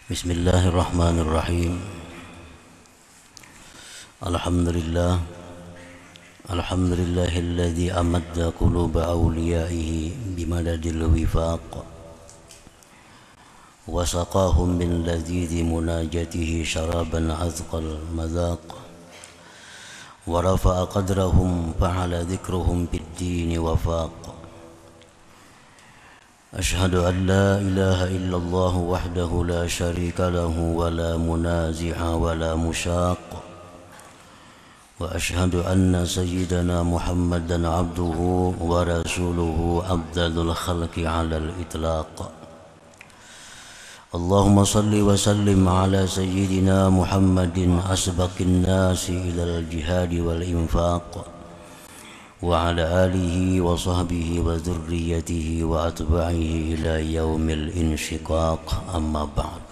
Bismillahirrahmanirrahim. Alhamdulillah. Alhamdulillahilladzi amadda quluba awliyaihi bimadadil wifaq wa saqahum min ladhizi munajatihi syaraban azqal madhaq wa rafa'a qadrahum fa'ala dhikruhum bid-dini wafaq. أشهد أن لا إله إلا الله وحده لا شريك له ولا منازع ولا مشاق وأشهد أن سيدنا محمدا عبده ورسوله أفضل الخلق على الإطلاق. اللهم صل وسلم على سيدنا محمد أسبق الناس إلى الجهاد والإنفاق وعلى آله وصحبه وذريته وأتباعه إلى يوم الانشقاق. أما بعد.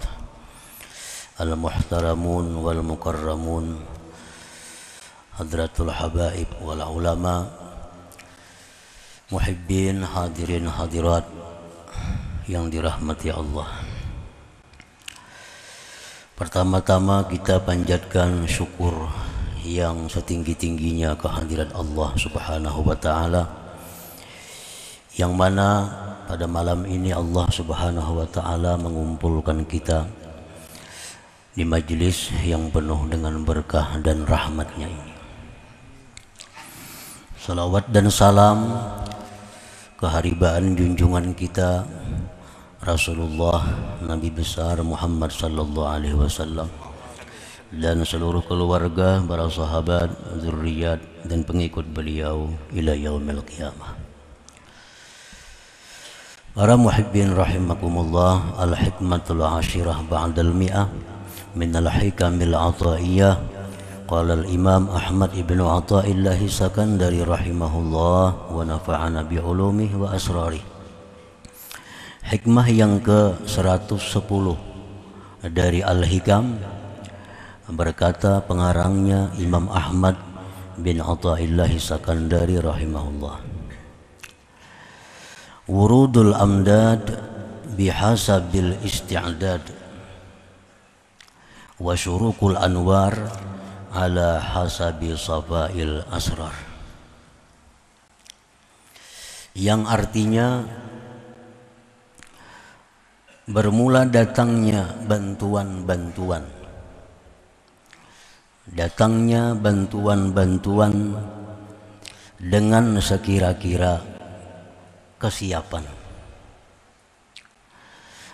المحترمون والمكرمون حضرة الحبائب والعلماء muhibbin hadirin hadirat yang dirahmati Allah. Pertama-tama kita panjatkan syukur yang setinggi-tingginya kehadirat Allah Subhanahu wa Ta'ala, yang mana pada malam ini Allah Subhanahu wa Ta'ala mengumpulkan kita di majlis yang penuh dengan berkah dan rahmatnya ini. Salawat dan salam keharibaan junjungan kita Rasulullah Nabi besar Muhammad sallallahu alaihi wasallam dan seluruh keluarga, para sahabat, zurriyat dan pengikut beliau ila yaumil qiyamah. Para muhibbin rahimakumullah, al-hikmatul ashirah ba'dal mi'ah min al-hikamil ataiyah. Qala al-imam Ahmad ibn Athaillah Sakandari rahimahullah wa nafa'ana bi'ulumihi wa asrarih. Hikmah yang ke-110 dari Al-Hikam, berkata pengarangnya Imam Ahmad bin Athaillah Sakandari rahimahullah, wurudul amdad bihasabil isti'dad wa syurukul anwar ala hasabi safail asrar, yang artinya bermula datangnya bantuan-bantuan, datangnya bantuan-bantuan dengan sekira-kira kesiapan,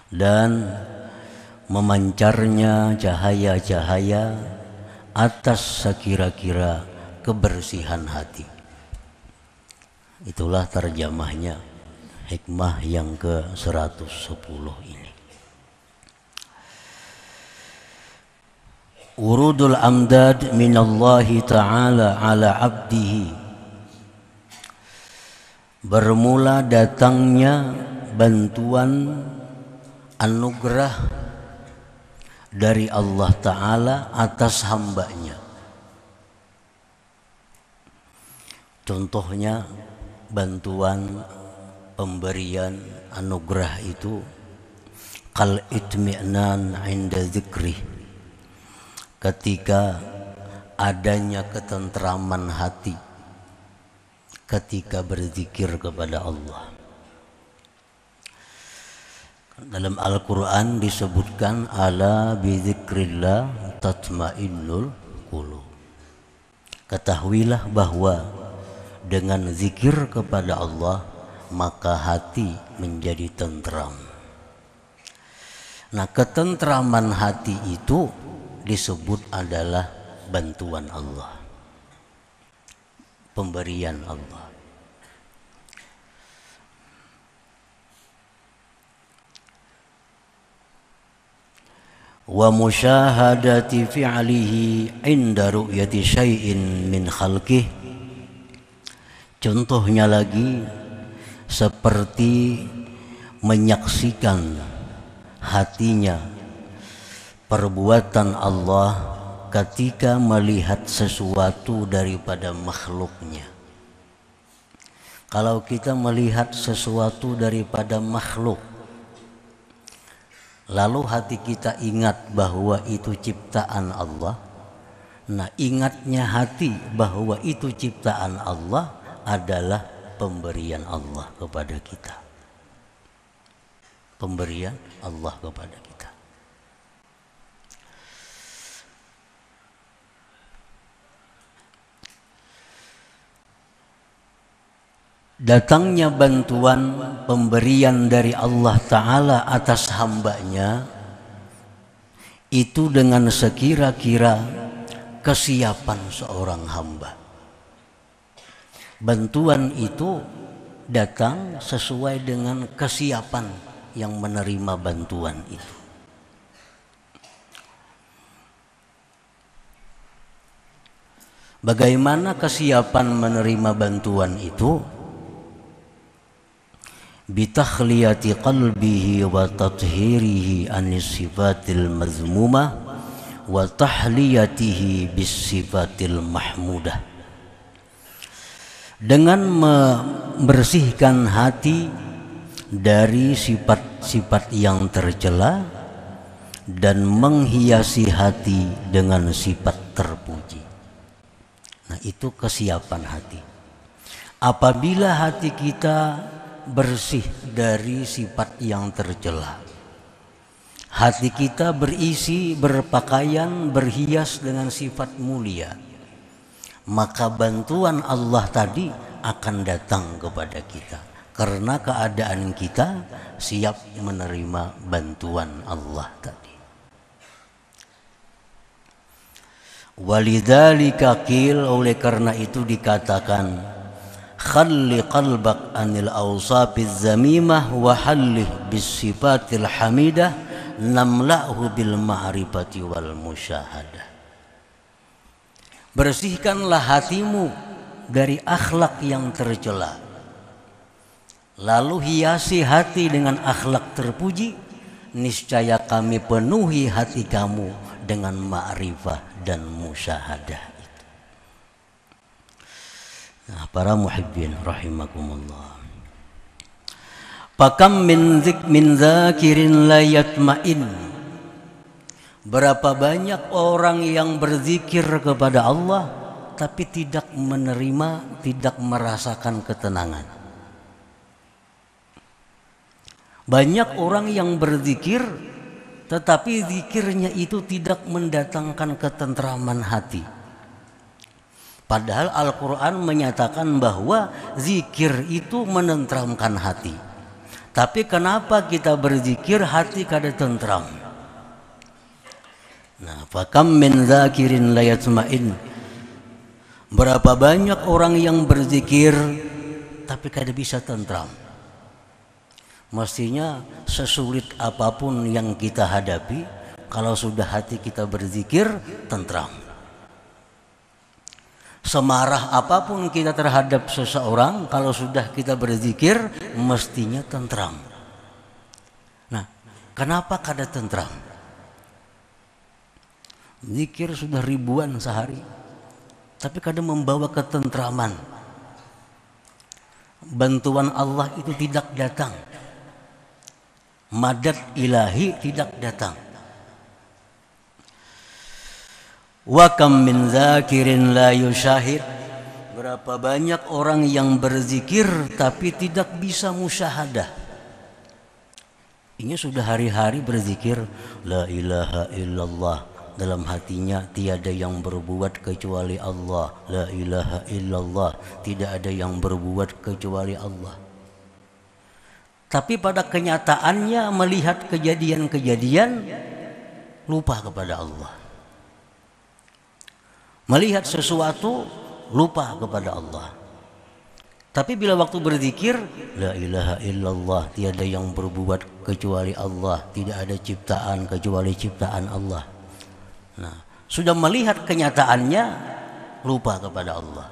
dan memancarnya cahaya-cahaya atas sekira-kira kebersihan hati. Itulah terjemahnya hikmah yang ke-110 ini. Wurudul amdad minallahi ta'ala ala abdihi, bermula datangnya bantuan anugerah dari Allah Ta'ala atas hambanya. Contohnya bantuan pemberian anugerah itu kal itmi'nan inda dzikrih, ketika adanya ketentraman hati ketika berzikir kepada Allah. Dalam Al-Quran disebutkan ala bizikrillah tatmainnul qulub. Ketahuilah bahwa dengan zikir kepada Allah maka hati menjadi tentram. Nah, ketentraman hati itu disebut adalah bantuan Allah, pemberian Allah. Wa musyahadati fi'lihi inda ru'yati syai'in min khalqih. Contohnya lagi seperti menyaksikan hatinya perbuatan Allah ketika melihat sesuatu daripada makhluknya. Kalau kita melihat sesuatu daripada makhluk, lalu hati kita ingat bahwa itu ciptaan Allah. Nah, ingatnya hati bahwa itu ciptaan Allah adalah pemberian Allah kepada kita. Pemberian Allah kepada kita. Datangnya bantuan pemberian dari Allah Ta'ala atas hambanya itu dengan sekira-kira kesiapan seorang hamba. Bantuan itu datang sesuai dengan kesiapan yang menerima bantuan itu. Bagaimana kesiapan menerima bantuan itu? Bitakhliyati qalbihi wa tathhirihi anis sifatil mazmumah wa tahliyatihi bis sifatil mahmudah. Dengan membersihkan hati dari sifat-sifat yang tercela dan menghiasi hati dengan sifat terpuji. Nah, itu kesiapan hati. Apabila hati kita bersih dari sifat yang tercela, hati kita berisi, berpakaian, berhias dengan sifat mulia, maka bantuan Allah tadi akan datang kepada kita karena keadaan kita siap menerima bantuan Allah tadi. Walidzalika qil, oleh karena itu dikatakan, khalli qalbak anil awsafiz zamimah wa hallih bis sifatil hamidah namla'hu bil ma'rifati wal musyahadah. Bersihkanlah hatimu dari akhlak yang tercela, lalu hiasi hati dengan akhlak terpuji, niscaya kami penuhi hati kamu dengan ma'rifah dan musyahadah. Nah, para muhibbin rahimakumullah. Pakam min zakirin la yatma'in. Berapa banyak orang yang berzikir kepada Allah tapi tidak menerima, tidak merasakan ketenangan. Banyak orang yang berzikir tetapi zikirnya itu tidak mendatangkan ketentraman hati. Padahal Al-Quran menyatakan bahwa zikir itu menenteramkan hati. Tapi kenapa kita berzikir hati kada tentram? Nah, fakam min zakirin la yatma'in. Berapa banyak orang yang berzikir tapi kada bisa tentram. Mestinya sesulit apapun yang kita hadapi, kalau sudah hati kita berzikir, tentram. Semarah apapun kita terhadap seseorang, kalau sudah kita berzikir, mestinya tentram. Nah, kenapa kada tentram? Zikir sudah ribuan sehari, tapi kada membawa ketentraman. Bantuan Allah itu tidak datang. Madad ilahi tidak datang. Wa kam min zakirin la yusyahid. Berapa banyak orang yang berzikir tapi tidak bisa musyahadah. Ini sudah hari-hari berzikir la ilaha illallah, dalam hatinya tiada yang berbuat kecuali Allah. La ilaha illallah, tidak ada yang berbuat kecuali Allah. Tapi pada kenyataannya melihat kejadian-kejadian lupa kepada Allah. Melihat sesuatu lupa kepada Allah. Tapi bila waktu berzikir, la ilaha illallah, tiada yang berbuat kecuali Allah, tidak ada ciptaan kecuali ciptaan Allah. Nah, sudah melihat kenyataannya lupa kepada Allah.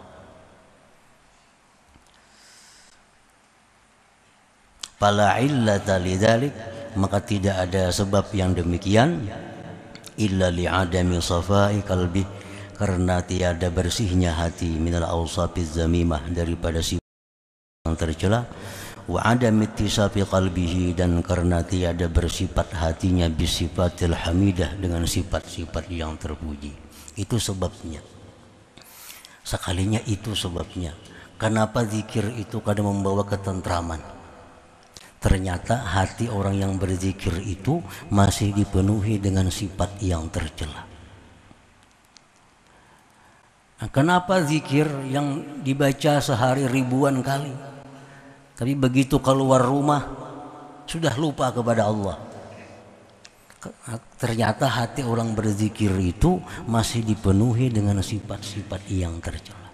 Fala illata lidzalik, maka tidak ada sebab yang demikian illa li'adami safai qalbi, karena tiada bersihnya hati minal awsafiz zamimah, daripada sifat yang tercela, wa adam ittisafi qalbihi, dan karena tiada bersifat hatinya bisifatil hamidah, dengan sifat-sifat yang terpuji. Itu sebabnya. Sekalinya itu sebabnya kenapa zikir itu kadang membawa ketentraman. Ternyata hati orang yang berzikir itu masih dipenuhi dengan sifat yang tercela. Nah, kenapa zikir yang dibaca sehari ribuan kali, tapi begitu keluar rumah sudah lupa kepada Allah? Ternyata hati orang berzikir itu masih dipenuhi dengan sifat-sifat yang tercela.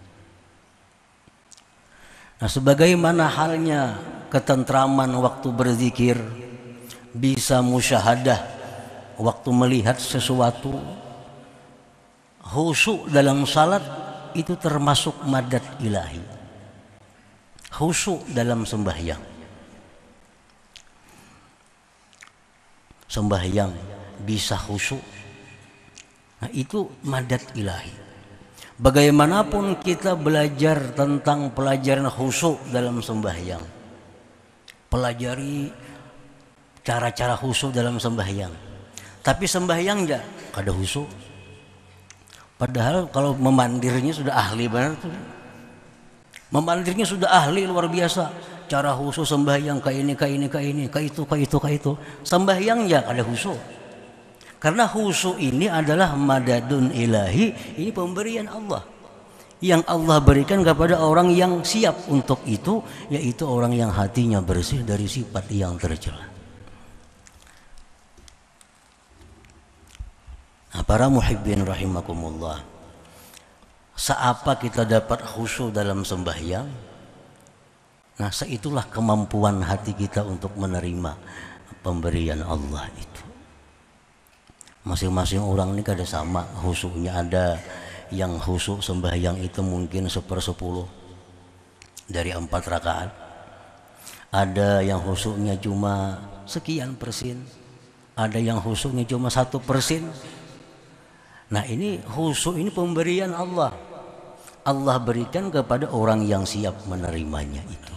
Nah, sebagaimana halnya ketentraman waktu berzikir, bisa musyahadah waktu melihat sesuatu, khusyuk dalam salat itu termasuk madat ilahi. Khusyuk dalam sembahyang. Sembahyang bisa khusyuk. Nah, itu madat ilahi. Bagaimanapun kita belajar tentang pelajaran khusyuk dalam sembahyang, pelajari cara-cara khusyuk dalam sembahyang, tapi sembahyang enggak ada khusyuk. Padahal kalau memandirnya sudah ahli benar tuh. Memandirnya sudah ahli luar biasa. Cara khusyuk sembahyang ke ini, ke ini, ke ini, ke itu, ke itu, ke itu. Sembahyang enggak ada khusyuk. Karena khusyuk ini adalah madadun ilahi, ini pemberian Allah yang Allah berikan kepada orang yang siap untuk itu, yaitu orang yang hatinya bersih dari sifat yang tercela. Nah, para muhibbin rahimakumullah, seapa kita dapat khusyuk dalam sembahyang, nah seitulah kemampuan hati kita untuk menerima pemberian Allah itu. Masing-masing orang ini kada sama khusyuknya. Ada yang khusyuk sembahyang itu mungkin 1/10 dari 4 rakaat. Ada yang khusyuknya cuma sekian persen. Ada yang khusyuknya cuma 1%. Nah, ini khusyuk ini pemberian Allah. Allah berikan kepada orang yang siap menerimanya itu.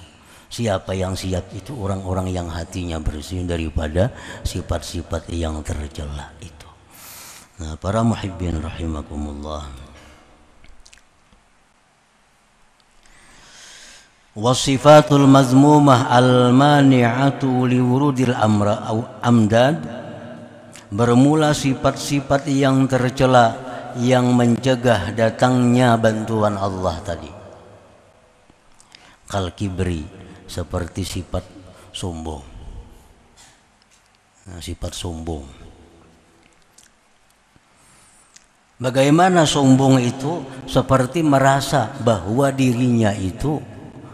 Siapa yang siap itu? Orang-orang yang hatinya bersih daripada sifat-sifat yang tercela itu. Nah, para muhibbin rahimakumullah, wasifatul mazmumah al-mani'atu liwurudil amdad, bermula sifat-sifat yang tercela yang mencegah datangnya bantuan Allah tadi. Kal kibri, seperti sifat sombong. Nah, sifat sombong. Bagaimana sombong itu? Seperti merasa bahwa dirinya itu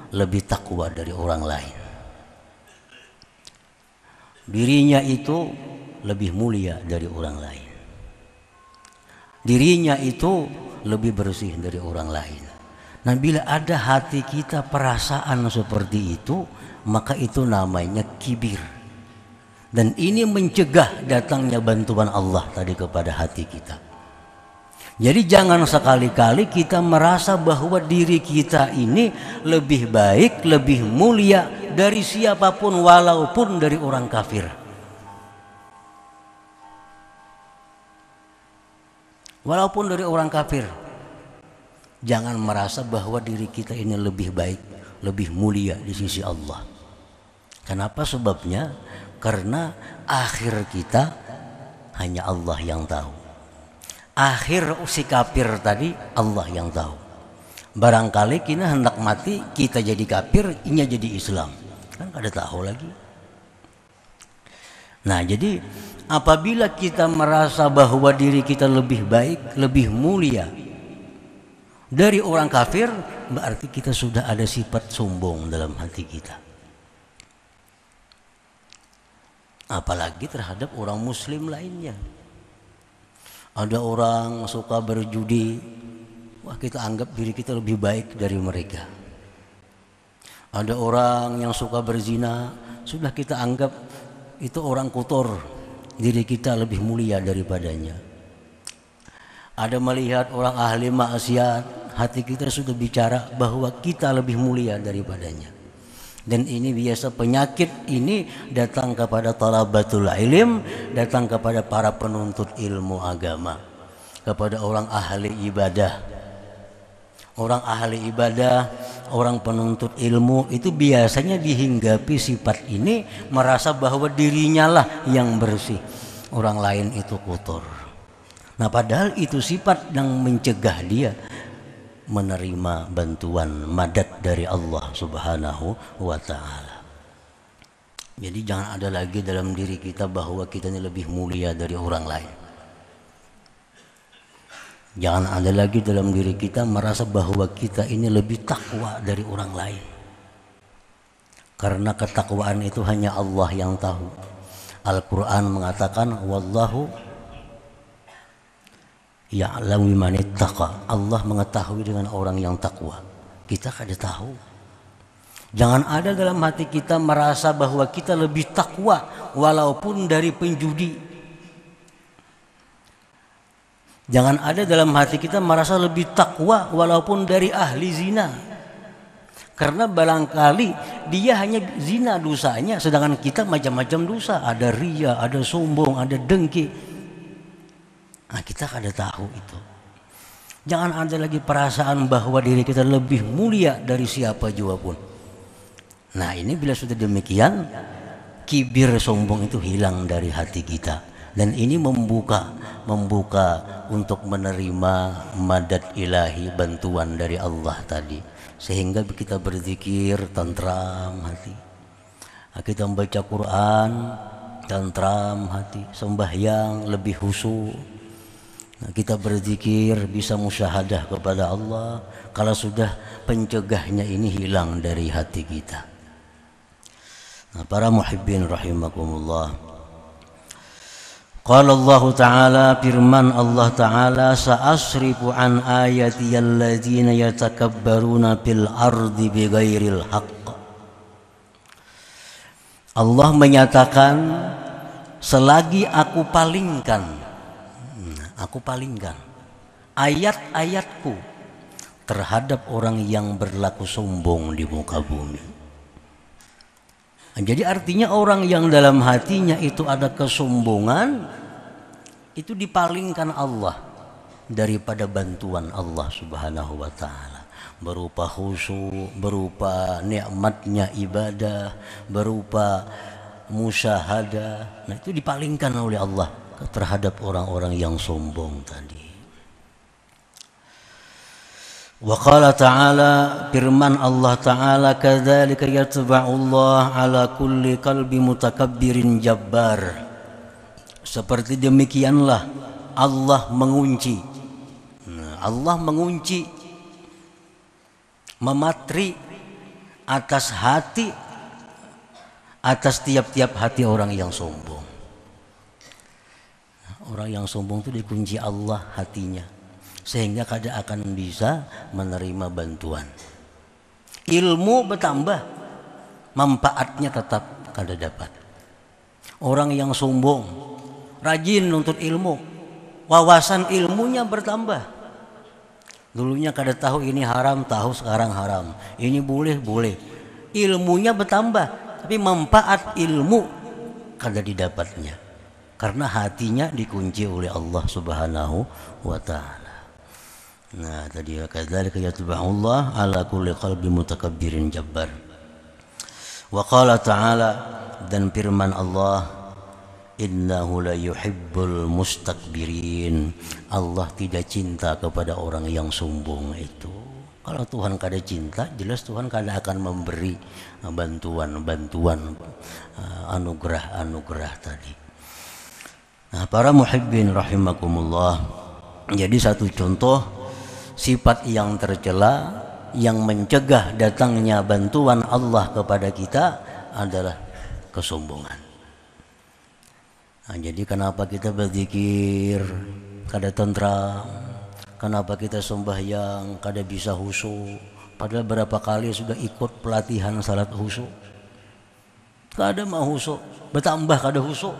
lebih takwa dari orang lain. Dirinya itu lebih mulia dari orang lain. Dirinya itu lebih bersih dari orang lain. Nah, bila ada hati kita perasaan seperti itu, maka itu namanya kibir. Dan ini mencegah datangnya bantuan Allah tadi kepada hati kita. Jadi jangan sekali-kali kita merasa bahwa diri kita ini lebih baik, lebih mulia dari siapapun, walaupun dari orang kafir. Walaupun dari orang kafir. Jangan merasa bahwa diri kita ini lebih baik, lebih mulia di sisi Allah. Kenapa sebabnya? Karena akhir kita hanya Allah yang tahu. Akhir si kafir tadi Allah yang tahu. Barangkali kita hendak mati, kita jadi kafir, inya jadi Islam, kan kada tahu lagi. Nah, jadi apabila kita merasa bahwa diri kita lebih baik, lebih mulia dari orang kafir, berarti kita sudah ada sifat sombong dalam hati kita. Apalagi terhadap orang muslim lainnya. Ada orang suka berjudi, wah kita anggap diri kita lebih baik dari mereka. Ada orang yang suka berzina, sudah kita anggap itu orang kotor, diri kita lebih mulia daripadanya. Ada melihat orang ahli maksiat, hati kita sudah bicara bahwa kita lebih mulia daripadanya. Dan ini biasa penyakit ini datang kepada talabatul ilm, datang kepada para penuntut ilmu agama, kepada orang ahli ibadah. Orang ahli ibadah, orang penuntut ilmu itu biasanya dihinggapi sifat ini, merasa bahwa dirinya lah yang bersih, orang lain itu kotor. Nah, padahal itu sifat yang mencegah dia menerima bantuan madad dari Allah Subhanahu wa ta'ala. Jadi jangan ada lagi dalam diri kita bahwa kita ini lebih mulia dari orang lain. Jangan ada lagi dalam diri kita merasa bahwa kita ini lebih takwa dari orang lain. Karena ketakwaan itu hanya Allah yang tahu. Al-Quran mengatakan wallahu ya'lamu man ittaqa. Allah mengetahui dengan orang yang takwa. Kita kada tahu. Jangan ada dalam hati kita merasa bahwa kita lebih takwa walaupun dari penjudi. Jangan ada dalam hati kita merasa lebih takwa walaupun dari ahli zina. Karena barangkali dia hanya zina dosanya, sedangkan kita macam-macam dosa. Ada ria, ada sombong, ada dengki. Nah, kita kada tahu itu. Jangan ada lagi perasaan bahwa diri kita lebih mulia dari siapa juga pun. Nah, ini bila sudah demikian, kibir sombong itu hilang dari hati kita. Dan ini membuka untuk menerima madad ilahi, bantuan dari Allah tadi. Sehingga kita berzikir tentram hati. Kita membaca Quran tentram hati, sembahyang lebih khusyuk. Kita berzikir bisa musyahadah kepada Allah kalau sudah pencegahnya ini hilang dari hati kita. Nah, para muhibbin rahimakumullah. Qala Allah Ta'ala, firman Allah Ta'ala, sa'asrifu an ayati alladzina yatakabbaruna fil ardi bighairil haqq. Allah menyatakan, selagi aku palingkan ayat-ayatku terhadap orang yang berlaku sombong di muka bumi. Jadi artinya orang yang dalam hatinya itu ada kesombongan, itu dipalingkan Allah daripada bantuan Allah Subhanahu wa ta'ala, berupa khusyuk, berupa nikmatnya ibadah, berupa musyahadah. Nah, itu dipalingkan oleh Allah terhadap orang-orang yang sombong tadi. Wa qala ta'ala, firman Allah Ta'ala, kadzalika yatba'ullah ala kulli qalbi mutakabbirin jabbar. Seperti demikianlah Allah mengunci. Allah mengunci, mematri atas hati, atas tiap-tiap hati orang yang sombong. Orang yang sombong itu dikunci Allah hatinya, sehingga kada akan bisa menerima bantuan. Ilmu bertambah, manfaatnya tetap kada dapat. Orang yang sombong, rajin nuntut ilmu, wawasan ilmunya bertambah. Dulunya kada tahu ini haram, tahu sekarang haram. Ini boleh, boleh. Ilmunya bertambah, tapi manfaat ilmu kada didapatnya. Karena hatinya dikunci oleh Allah Subhanahu wa ta'ala. Nah, tadi kadzalika yatba'ullah ala kulli qalbi mutakabbirin jabbar. Wa qala ta'ala, dan firman Allah, innahu la yuhibbul mustakbirin. Allah tidak cinta kepada orang yang sombong itu. Kalau Tuhan kada cinta, jelas Tuhan kada akan memberi bantuan-bantuan, anugerah-anugerah tadi. Nah, para muhibbin rahimakumullah, jadi satu contoh sifat yang tercela yang mencegah datangnya bantuan Allah kepada kita adalah kesombongan. Nah, jadi kenapa kita berzikir kada tentram, kenapa kita sembahyang kada bisa khusyuk, padahal berapa kali sudah ikut pelatihan salat khusyuk, kada mau khusyuk, bertambah kada khusyuk.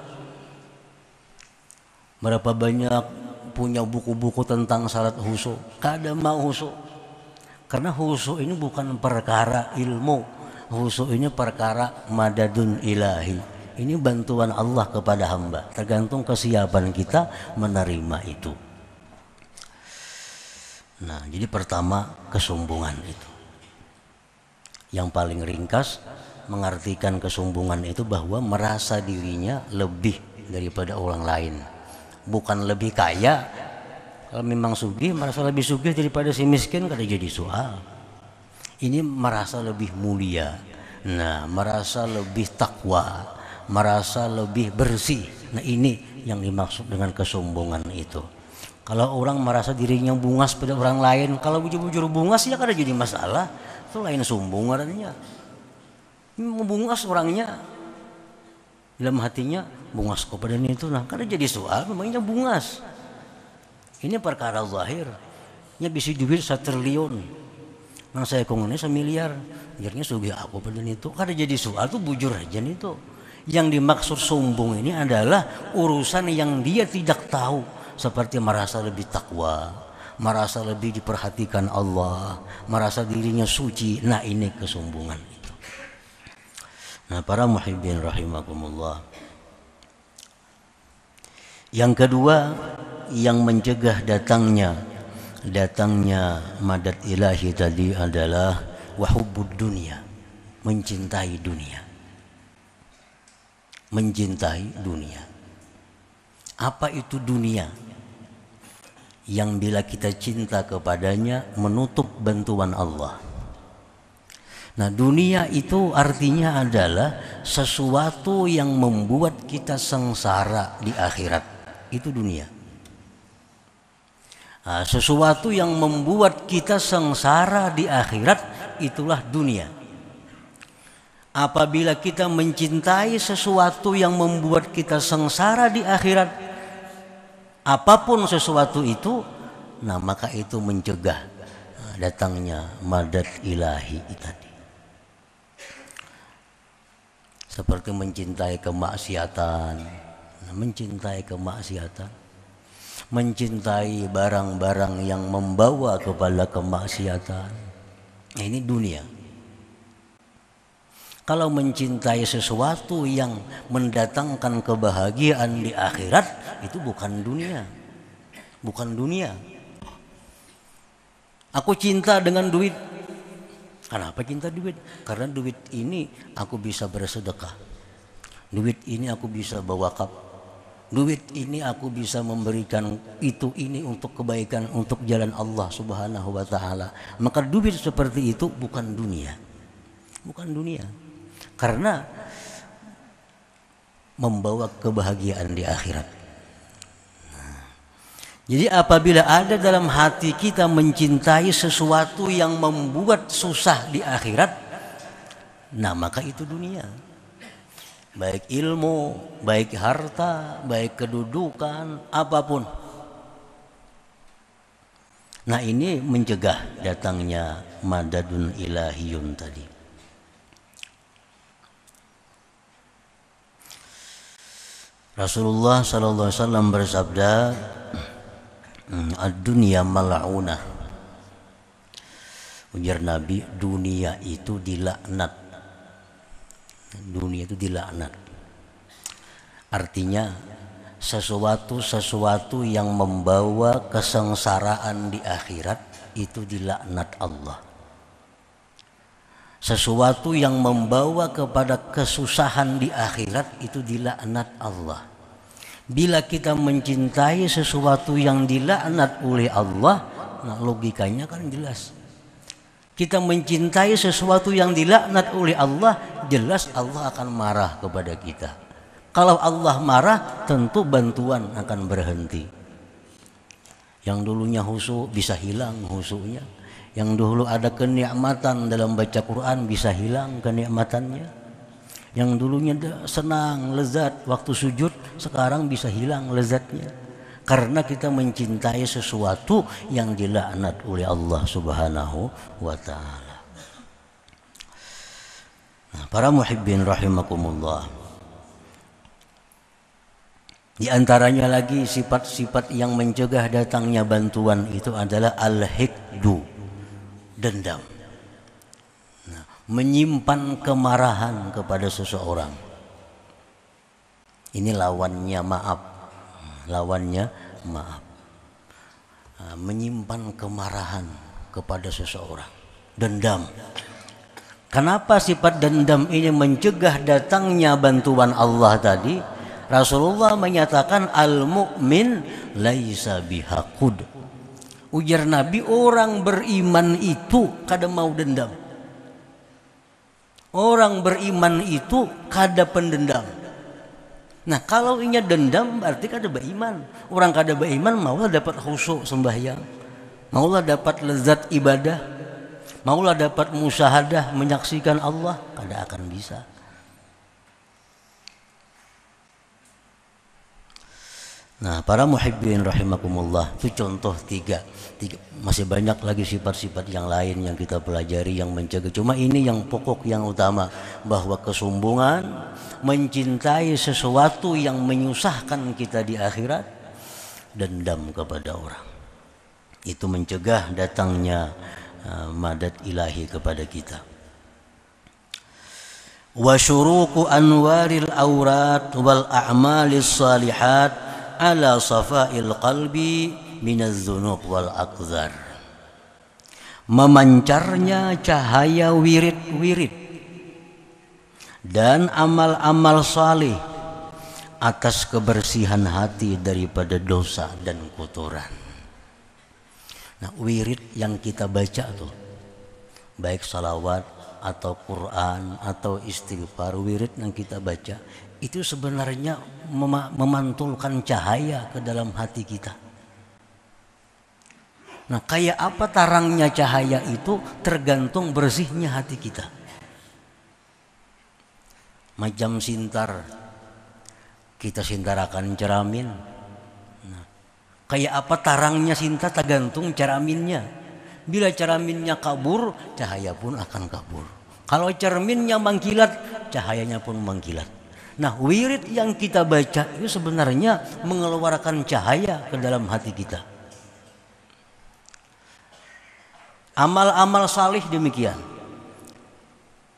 Berapa banyak punya buku-buku tentang salat khusyuk, kada mau khusyuk. Karena khusyuk ini bukan perkara ilmu, Khusyuk ini perkara madadun ilahi. Ini bantuan Allah kepada hamba. Tergantung kesiapan kita menerima itu. Nah, jadi pertama kesombongan itu. Yang paling ringkas mengartikan kesombongan itu bahwa merasa dirinya lebih daripada orang lain. Bukan lebih kaya. Kalau memang sugih merasa lebih sugih daripada si miskin, kada jadi soal. Ini merasa lebih mulia. Nah, merasa lebih takwa, merasa lebih bersih. Nah, ini yang dimaksud dengan kesombongan itu. Kalau orang merasa dirinya bungas pada orang lain, kalau bujur-bujur bungas ya kada jadi masalah. Itu lain sombong artinya. Membungas orangnya dalam hatinya, bungas kepada itu, nah kada jadi soal, memangnya bungas. Ini perkara zahir. Nya bisa duit 1 triliun. Nang saya kongone 1 miliar. Akhirnya sugih aku pada itu. Kada jadi soal, tuh bujur aja itu. Yang dimaksud sombong ini adalah urusan yang dia tidak tahu, seperti merasa lebih takwa, merasa lebih diperhatikan Allah, merasa dirinya suci. Nah, ini kesombongan itu. Nah, para muhibbin rahimakumullah. Yang kedua yang mencegah datangnya madad ilahi tadi adalah wahubbud dunia, mencintai dunia. Mencintai dunia. Apa itu dunia? Yang bila kita cinta kepadanya menutup bantuan Allah. Nah, dunia itu artinya adalah sesuatu yang membuat kita sengsara di akhirat. Itu dunia. Nah, sesuatu yang membuat kita sengsara di akhirat, itulah dunia. Apabila kita mencintai sesuatu yang membuat kita sengsara di akhirat, apapun sesuatu itu, nah maka itu mencegah datangnya madad ilahi tadi. Seperti mencintai kemaksiatan, mencintai barang-barang yang membawa kepada kemaksiatan. Nah, ini dunia. Kalau mencintai sesuatu yang mendatangkan kebahagiaan di akhirat, itu bukan dunia. Bukan dunia. Aku cinta dengan duit. Kenapa cinta duit? Karena duit ini aku bisa bersedekah. Duit ini aku bisa berwakaf. Duit ini aku bisa memberikan ini untuk kebaikan, untuk jalan Allah Subhanahu wa taala. Maka duit seperti itu bukan dunia. Bukan dunia. Karena membawa kebahagiaan di akhirat. Jadi apabila ada dalam hati kita mencintai sesuatu yang membuat susah di akhirat, nah maka itu dunia. Baik ilmu, baik harta, baik kedudukan, apapun. Nah, ini mencegah datangnya madadun ilahiyun tadi. Rasulullah sallallahu alaihi wasallam bersabda, ad-dunya mal'unah. Ujar Nabi, dunia itu dilaknat. Dunia itu dilaknat. Artinya sesuatu yang membawa kesengsaraan di akhirat itu dilaknat Allah. Sesuatu yang membawa kepada kesusahan di akhirat itu dilaknat Allah. Bila kita mencintai sesuatu yang dilaknat oleh Allah, nah logikanya kan jelas. Kita mencintai sesuatu yang dilaknat oleh Allah, jelas Allah akan marah kepada kita. Kalau Allah marah, tentu bantuan akan berhenti. Yang dulunya khusyuk bisa hilang khusyuknya. Yang dulu ada kenikmatan dalam baca Quran bisa hilang kenikmatannya. Yang dulunya senang, lezat waktu sujud, sekarang bisa hilang lezatnya. Karena kita mencintai sesuatu yang dilaknat oleh Allah Subhanahu wa ta'ala. Nah, para muhibbin rahimakumullah. Di antaranya lagi sifat-sifat yang mencegah datangnya bantuan itu adalah al-hikdu. Dendam. Nah, menyimpan kemarahan kepada seseorang. Ini lawannya maaf. Lawannya maaf. Menyimpan kemarahan kepada seseorang. Dendam. Kenapa sifat dendam ini mencegah datangnya bantuan Allah tadi? Rasulullah menyatakan al-mu'min laisa bihaqud. Ujar Nabi, orang beriman itu kada mau dendam. Orang beriman itu kada pendendam. Nah, kalau inya dendam berarti kada beriman. Orang kada beriman maulah dapat khusyuk sembahyang, maulah dapat lezat ibadah, maulah dapat musyahadah menyaksikan Allah, kada akan bisa. Nah, para muhibbin rahimakumullah, itu contoh tiga. Masih banyak lagi sifat-sifat yang lain yang kita pelajari yang mencegah. Cuma ini yang pokok, yang utama, bahwa kesombongan, mencintai sesuatu yang menyusahkan kita di akhirat, dendam kepada orang, itu mencegah datangnya madad ilahi kepada kita. Wa syuruqu anwaril aurat wal a'malis salihat ala safail qalbi minaz dzunub wal aqdar. Memancarnya cahaya wirid-wirid dan amal-amal saleh atas kebersihan hati daripada dosa dan kotoran. Nah, wirid yang kita baca tuh, baik salawat atau Quran atau istighfar, wirid yang kita baca itu sebenarnya memantulkan cahaya ke dalam hati kita. Nah, kayak apa tarangnya cahaya itu tergantung bersihnya hati kita. Macam sintar, kita sintarakan cermin. Nah, kayak apa tarangnya sintar tergantung cerminnya. Bila cerminnya kabur, cahaya pun akan kabur. Kalau cerminnya mengkilat, cahayanya pun mengkilat. Nah, wirid yang kita baca itu sebenarnya mengeluarkan cahaya ke dalam hati kita. Amal-amal salih demikian.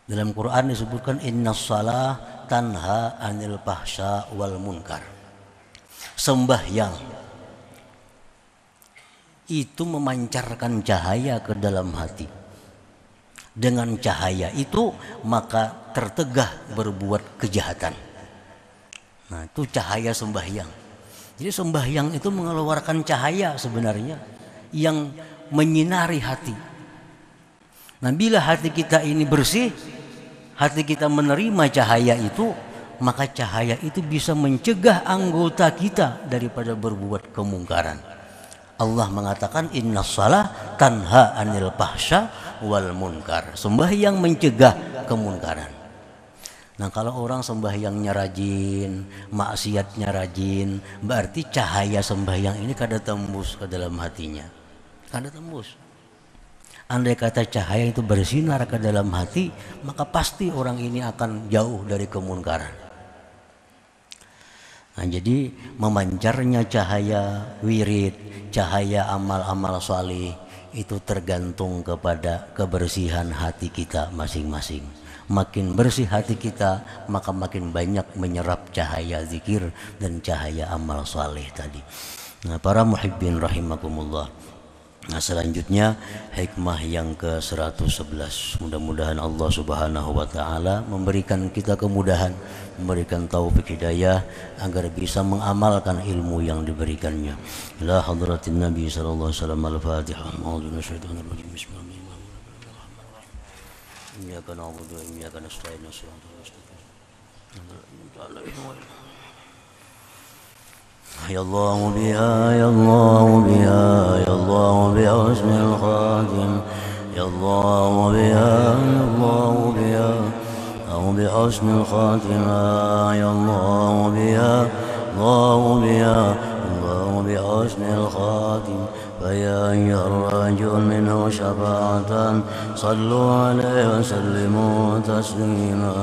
Dalam Quran disebutkan innas salah tanha anil fahsya wal munkar. Sembahyang itu memancarkan cahaya ke dalam hati. Dengan cahaya itu maka tertegah berbuat kejahatan. Nah, itu cahaya sembahyang. Jadi sembahyang itu mengeluarkan cahaya sebenarnya yang menyinari hati. Nah, bila hati kita ini bersih, hati kita menerima cahaya itu, maka cahaya itu bisa mencegah anggota kita daripada berbuat kemungkaran. Allah mengatakan innas shalah tanha anil fahsya wal munkar. Sembahyang mencegah kemungkaran. Nah, kalau orang sembahyangnya rajin, maksiatnya rajin, berarti cahaya sembahyang ini kada tembus ke dalam hatinya. Kada tembus. Andai kata cahaya itu bersinar ke dalam hati, maka pasti orang ini akan jauh dari kemungkaran. Nah, jadi memancarnya cahaya wirid, cahaya amal-amal salih itu tergantung kepada kebersihan hati kita masing-masing. Makin bersih hati kita, maka makin banyak menyerap cahaya zikir dan cahaya amal salih tadi. Nah, para muhibbin rahimakumullah. Nah, selanjutnya hikmah yang ke-111. Mudah-mudahan Allah Subhanahu wa taala memberikan kita kemudahan, memberikan taufik hidayah agar bisa mengamalkan ilmu yang diberikannya. Ila hadratin Nabi sallallahu alaihi wasallam. Al-Fatihah. A'udzu minasyaitonir rajim. Bismillahirrahmanirrahim. Iyyaka na'budu wa iyyaka nasta'in. يا الله بها يا الله بها يا الله بحسن الخاتم يا الله بها يا الله بها أو بحسن الخاتمة يا الله بها الله بها الله بحسن الخاتم فيا أيها الرجل منه شفاعة صلوا عليه وسلموا تسليما.